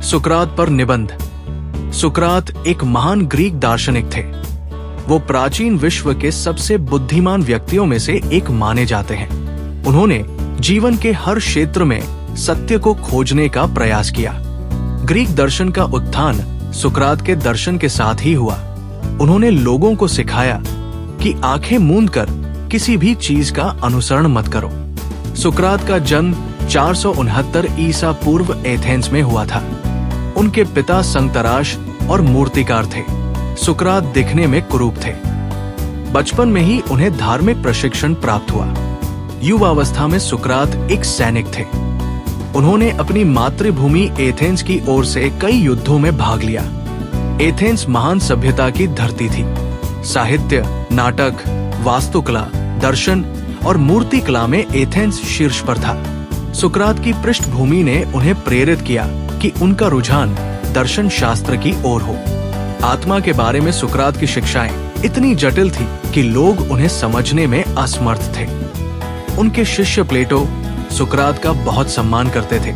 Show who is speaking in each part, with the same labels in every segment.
Speaker 1: सुकरात पर निबंध। सुकरात एक महान ग्रीक दार्शनिक थे। वो प्राचीन विश्व के सबसे बुद्धिमान व्यक्तियों में से एक माने जाते हैं। उन्होंने जीवन के हर क्षेत्र में सत्य को खोजने का प्रयास किया। ग्रीक दर्शन का उत्थान सुकरात के दर्शन के साथ ही हुआ। उन्होंने लोगों को सिखाया कि आंखें मूंद कर किसी भी चीज का अनुसरण मत करो। सुकरात का जन्म 469 ईसा पूर्व एथेंस में हुआ था। उनके पिता संतराश और मूर्तिकार थे। सुकरात दिखने में कुरूप थे। बचपन में ही उन्हें धार्मिक प्रशिक्षण प्राप्त हुआ। युवावस्था में सुकरात एक सैनिक थे। उन्होंने अपनी मातृभूमि एथेंस की ओर से कई युद्धों में भाग लिया। एथेंस महान सभ्यता की धरती थी। साहित्य, नाटक, वास्तुकला, दर्शन और मूर्ति कला में एथेंस शीर्ष पर था। सुकरात की पृष्ठभूमि ने उन्हें प्रेरित किया कि उनका रुझान दर्शन शास्त्र की ओर हो। आत्मा के बारे में सुकरात की शिक्षाएं इतनी जटिल थी कि लोग उन्हें समझने में असमर्थ थे। उनके शिष्य प्लेटो सुकरात का बहुत सम्मान करते थे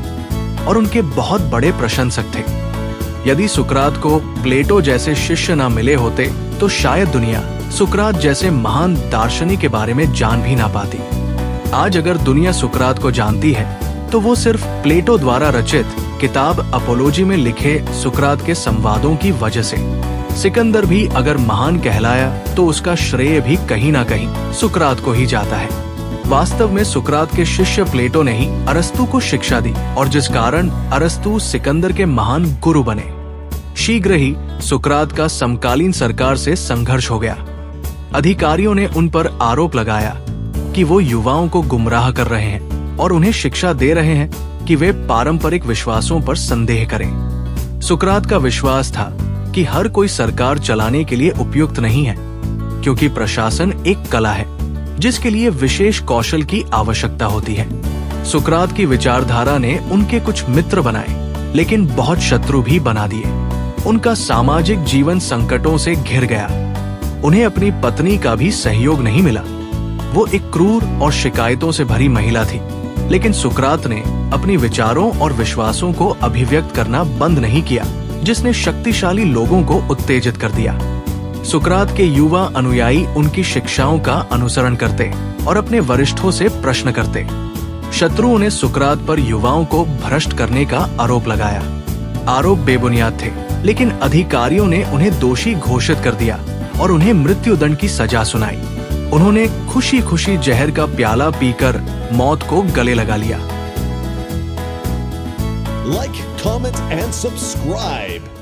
Speaker 1: और उनके बहुत बड़े प्रशंसक थे। यदि सुकरात को प्लेटो जैसे शिष्य न मिले होते तो शायद दुनिया सुकरात जैसे महान दार्शनिक के बारे में जान भी ना पाती। आज अगर दुनिया सुकरात को जानती है तो वो सिर्फ प्लेटो द्वारा रचित किताब अपोलोजी में लिखे सुकरात के संवादों की वजह से। सिकंदर भी अगर महान कहलाया तो उसका श्रेय भी कहीं ना कहीं सुकरात को ही जाता है। वास्तव में सुकरात के शिष्य प्लेटो ने ही अरस्तु को शिक्षा दी और जिस कारण अरस्तु सिकंदर के महान गुरु बने। शीघ्र ही सुकरात का समकालीन सरकार से संघर्ष हो गया। अधिकारियों ने उन पर आरोप लगाया कि वो युवाओं को गुमराह कर रहे हैं और उन्हें शिक्षा दे रहे हैं कि वे पारंपरिक विश्वासों पर संदेह करें। सुकरात का विश्वास था कि हर कोई सरकार चलाने के लिए उपयुक्त नहीं है, क्योंकि प्रशासन एक कला है जिसके लिए विशेष कौशल की आवश्यकता होती है। सुकरात की विचारधारा ने उनके कुछ मित्र बनाए, लेकिन बहुत शत्रु भी बना दिए। उनका सामाजिक जीवन संकटों से घिर गया। उन्हें अपनी पत्नी का भी सहयोग नहीं मिला। वो एक क्रूर और शिकायतों से भरी महिला थी, लेकिन सुकरात ने अपनी विचारों और विश्वासों को अभिव्यक्त करना बंद नहीं किया, जिसने शक्तिशाली लोगों को उत्तेजित कर दिया। सुकरात के युवा अनुयायी उनकी शिक्षाओं का अनुसरण करते और अपने वरिष्ठों से प्रश्न करते। शत्रुओं ने सुकरात पर युवाओं को भ्रष्ट करने का आरोप लगाया। आरोप बेबुनियाद थे, लेकिन अधिकारियों ने उन्हें दोषी घोषित कर दिया और उन्हें मृत्युदंड की सजा सुनाई। उन्होंने खुशी खुशी जहर का प्याला पीकर मौत को गले लगा लिया।
Speaker 2: Like, comment and subscribe.